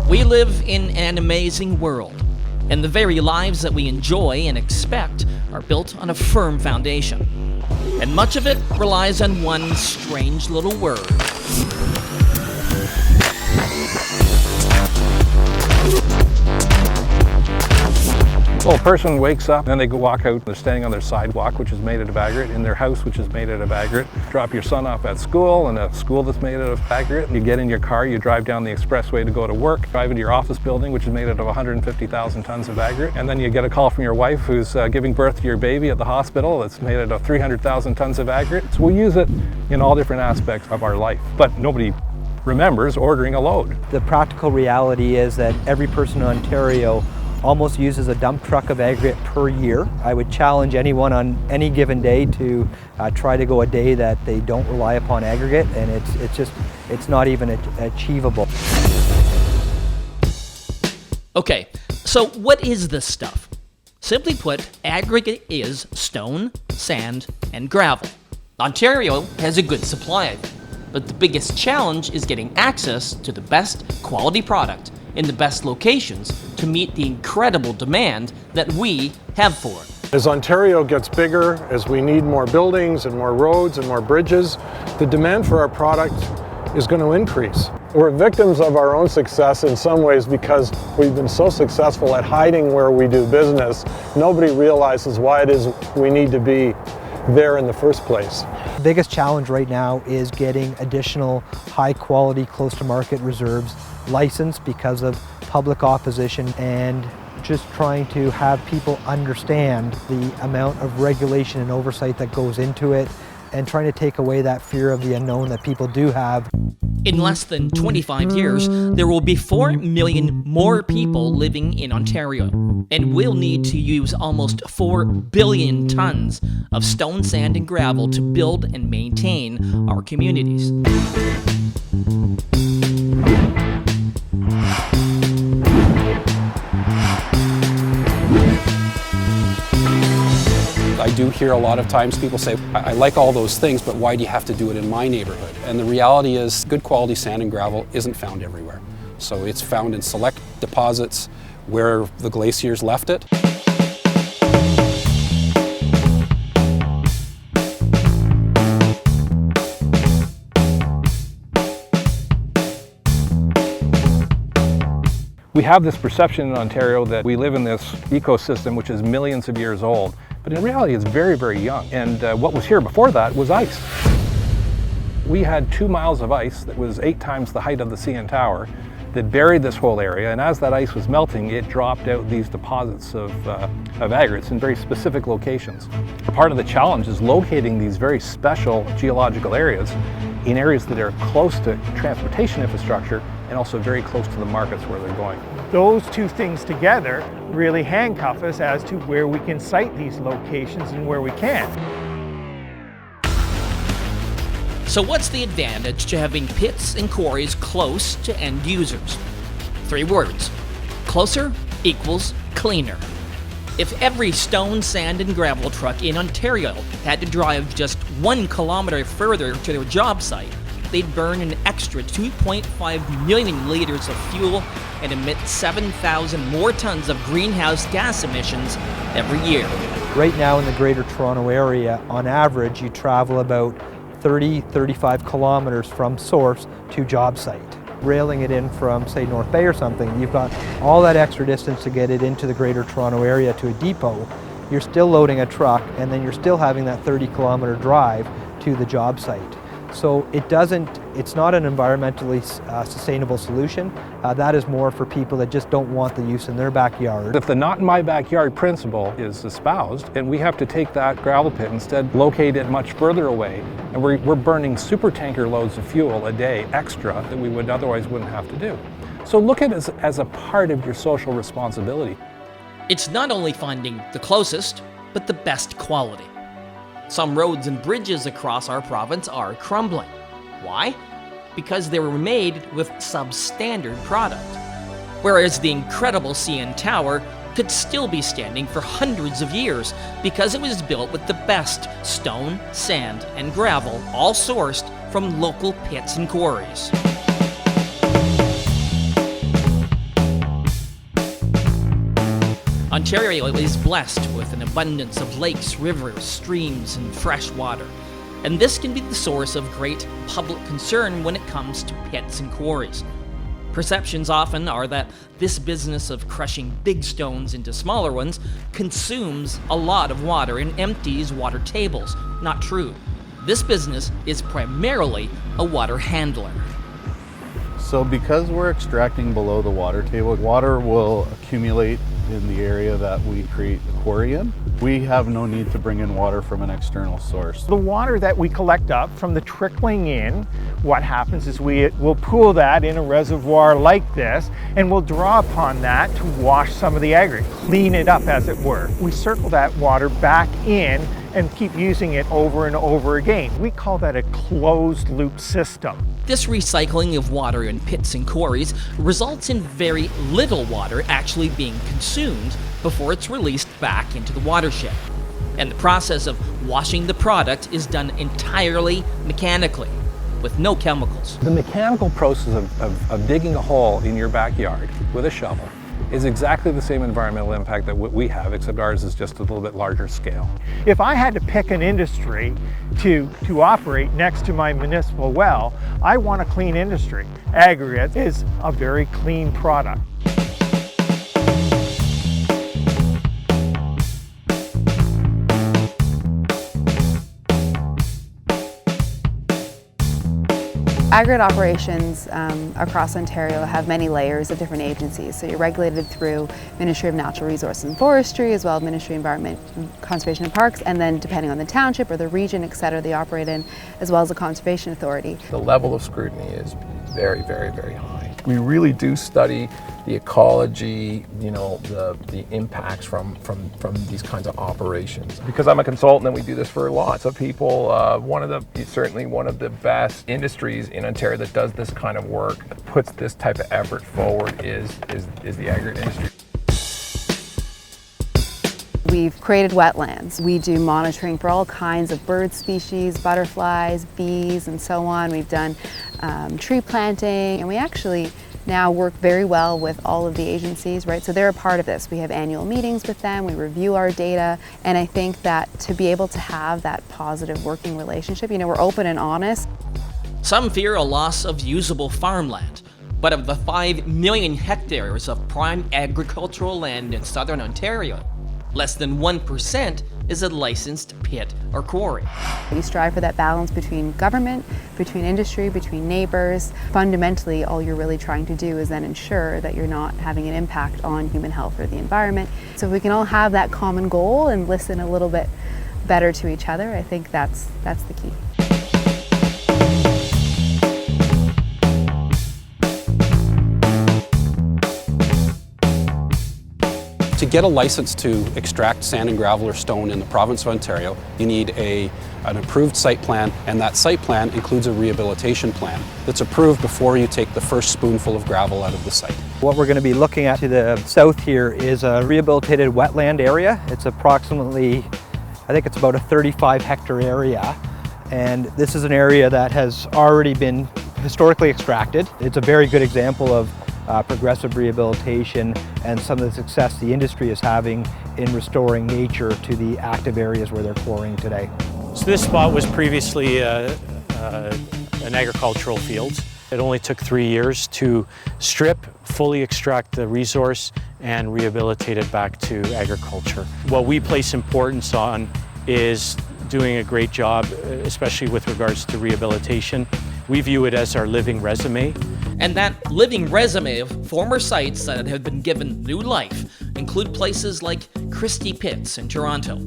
We live in an amazing world, and the very lives that we enjoy and expect are built on a firm foundation. And much of it relies on one strange little word. Well, a person wakes up, then they go walk out, they're standing on their sidewalk, which is made out of aggregate, in their house, which is made out of aggregate. Drop your son off at school, in a school that's made out of aggregate. You get in your car, you drive down the expressway to go to work, drive into your office building, which is made out of 150,000 tons of aggregate. And then you get a call from your wife who's giving birth to your baby at the hospital that's made out of 300,000 tons of aggregate. So we use it in all different aspects of our life, but nobody remembers ordering a load. The practical reality is that every person in Ontario almost uses a dump truck of aggregate per year. I would challenge anyone on any given day to try to go a day that they don't rely upon aggregate, and it's not even achievable. Okay, so what is this stuff? Simply put, aggregate is stone, sand, and gravel. Ontario has a good supply of it, but the biggest challenge is getting access to the best quality product in the best locations to meet the incredible demand that we have for it. As Ontario gets bigger, as we need more buildings and more roads and more bridges, the demand for our product is going to increase. We're victims of our own success in some ways because we've been so successful at hiding where we do business. Nobody realizes why it is we need to be there in the first place. The biggest challenge right now is getting additional high quality, close to market reserves licensed because of public opposition, and just trying to have people understand the amount of regulation and oversight that goes into it, and trying to take away that fear of the unknown that people do have. In less than 25 years, there will be 4 million more people living in Ontario, and we'll need to use almost 4 billion tons of stone, sand, and gravel to build and maintain our communities. I do hear a lot of times people say, I like all those things, but why do you have to do it in my neighborhood? And the reality is good quality sand and gravel isn't found everywhere. So it's found in select deposits where the glaciers left it. We have this perception in Ontario that we live in this ecosystem which is millions of years old, but in reality it's very, very young. And what was here before that was ice. We had 2 miles of ice that was 8 times the height of the CN Tower that buried this whole area, and as that ice was melting, it dropped out these deposits of aggregates in very specific locations. Part of the challenge is locating these very special geological areas in areas that are close to transportation infrastructure and also very close to the markets where they're going. Those two things together really handcuff us as to where we can site these locations and where we can't. So what's the advantage to having pits and quarries close to end users? 3 words: closer equals cleaner. If every stone, sand, and gravel truck in Ontario had to drive just 1 kilometer further to their job site, they'd burn an extra 2.5 million liters of fuel and emit 7,000 more tons of greenhouse gas emissions every year. Right now in the Greater Toronto Area, on average, you travel about 30-35 kilometers from source to job site. Railing it in from, say, North Bay or something, you've got all that extra distance to get it into the Greater Toronto Area to a depot. You're still loading a truck, and then you're still having that 30-kilometer drive to the job site. So it's not an environmentally sustainable solution. That is more for people that just don't want the use in their backyard. If the not in my backyard principle is espoused, and we have to take that gravel pit instead, locate it much further away, and we're burning super tanker loads of fuel a day extra that we would otherwise wouldn't have to do. So look at it as a part of your social responsibility. It's not only finding the closest, but the best quality. Some roads and bridges across our province are crumbling. Why? Because they were made with substandard product. Whereas the incredible CN Tower could still be standing for hundreds of years because it was built with the best stone, sand, and gravel, all sourced from local pits and quarries. Ontario is blessed with an abundance of lakes, rivers, streams, and fresh water. And this can be the source of great public concern when it comes to pits and quarries. Perceptions often are that this business of crushing big stones into smaller ones consumes a lot of water and empties water tables. Not true. This business is primarily a water handler. So because we're extracting below the water table, water will accumulate in the area that we create the quarry in. We have no need to bring in water from an external source. The water that we collect up from the trickling in, what happens is we'll pool that in a reservoir like this, and we'll draw upon that to wash some of the aggregate, clean it up as it were. We circle that water back in and keep using it over and over again. We call that a closed loop system. This recycling of water in pits and quarries results in very little water actually being consumed before it's released back into the watershed. And the process of washing the product is done entirely mechanically, with no chemicals. The mechanical process of digging a hole in your backyard with a shovel is exactly the same environmental impact that we have, except ours is just a little bit larger scale. If I had to pick an industry to operate next to my municipal well, I want a clean industry. Aggregate is a very clean product. Aggregate operations across Ontario have many layers of different agencies. So you're regulated through Ministry of Natural Resources and Forestry, as well as Ministry of Environment, Conservation and Parks, and then depending on the township or the region, et cetera, they operate in, as well as the Conservation Authority. The level of scrutiny is very, very, very high. We really do study the ecology, the impacts from these kinds of operations. Because I'm a consultant and we do this for lots of people, certainly one of the best industries in Ontario that does this kind of work, puts this type of effort forward is the aggregate industry. We've created wetlands. We do monitoring for all kinds of bird species, butterflies, bees, and so on. We've done tree planting, and we actually now work very well with all of the agencies, right? So they're a part of this. We have annual meetings with them, we review our data, and I think that to be able to have that positive working relationship, we're open and honest. Some fear a loss of usable farmland, but of the 5 million hectares of prime agricultural land in southern Ontario, less than 1% is a licensed pit or quarry. We strive for that balance between government, between industry, between neighbors. Fundamentally, all you're really trying to do is then ensure that you're not having an impact on human health or the environment. So if we can all have that common goal and listen a little bit better to each other, I think that's the key. To get a license to extract sand and gravel or stone in the province of Ontario, you need an approved site plan, and that site plan includes a rehabilitation plan that's approved before you take the first spoonful of gravel out of the site. What we're going to be looking at to the south here is a rehabilitated wetland area. It's approximately, I think it's about a 35-hectare area, and this is an area that has already been historically extracted. It's a very good example of progressive rehabilitation and some of the success the industry is having in restoring nature to the active areas where they're quarrying today. So this spot was previously an agricultural field. It only took 3 years to strip, fully extract the resource and rehabilitate it back to agriculture. What we place importance on is doing a great job, especially with regards to rehabilitation. We view it as our living resume. And that living resume of former sites that have been given new life include places like Christie Pits in Toronto,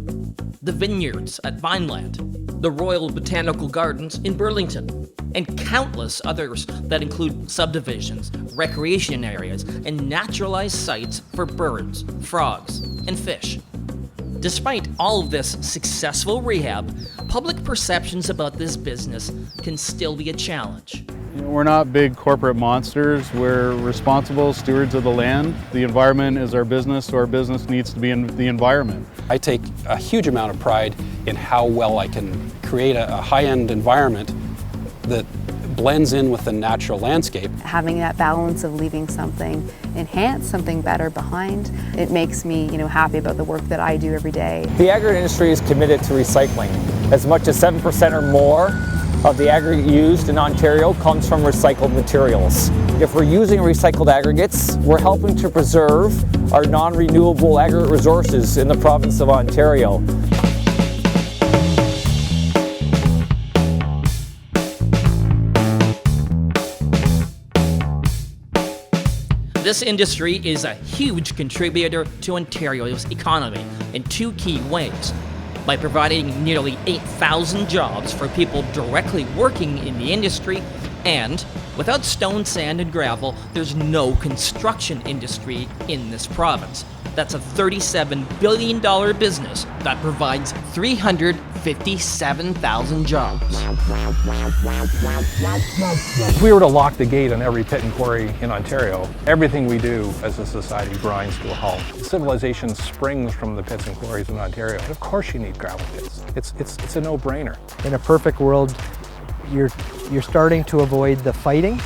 the Vineyards at Vineland, the Royal Botanical Gardens in Burlington, and countless others that include subdivisions, recreation areas, and naturalized sites for birds, frogs, and fish. Despite all of this successful rehab, public perceptions about this business can still be a challenge. We're not big corporate monsters. We're responsible stewards of the land. The environment is our business, so our business needs to be in the environment. I take a huge amount of pride in how well I can create a high-end environment that blends in with the natural landscape. Having that balance of leaving something enhanced, something better behind, it makes me, happy about the work that I do every day. The aggregate industry is committed to recycling. As much as 7% or more of the aggregate used in Ontario comes from recycled materials. If we're using recycled aggregates, we're helping to preserve our non-renewable aggregate resources in the province of Ontario. This industry is a huge contributor to Ontario's economy in two key ways. By providing nearly 8,000 jobs for people directly working in the industry, and without stone, sand, and gravel, there's no construction industry in this province. That's a $37 billion business that provides 357,000 jobs. If we were to lock the gate on every pit and quarry in Ontario, everything we do as a society grinds to a halt. Civilization springs from the pits and quarries in Ontario. And of course you need gravel pits. It's a no-brainer. In a perfect world, you're starting to avoid the fighting,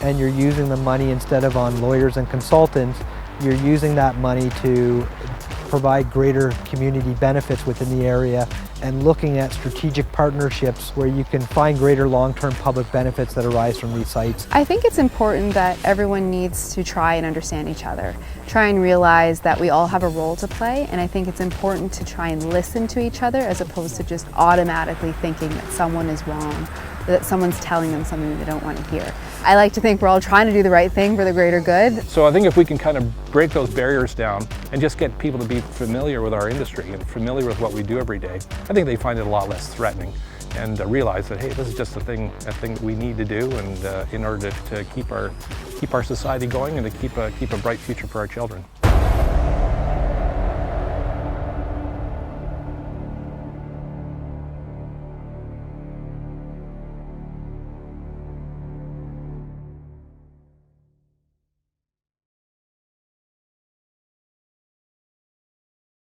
and you're using the money instead of on lawyers and consultants. You're using that money to provide greater community benefits within the area and looking at strategic partnerships where you can find greater long-term public benefits that arise from these sites. I think it's important that everyone needs to try and understand each other, try and realize that we all have a role to play, and I think it's important to try and listen to each other as opposed to just automatically thinking that someone is wrong, that someone's telling them something that they don't want to hear. I like to think we're all trying to do the right thing for the greater good. So I think if we can kind of break those barriers down and just get people to be familiar with our industry and familiar with what we do every day, I think they find it a lot less threatening and realize that, hey, this is just a thing that we need to do, and in order to keep our society going and to keep a bright future for our children.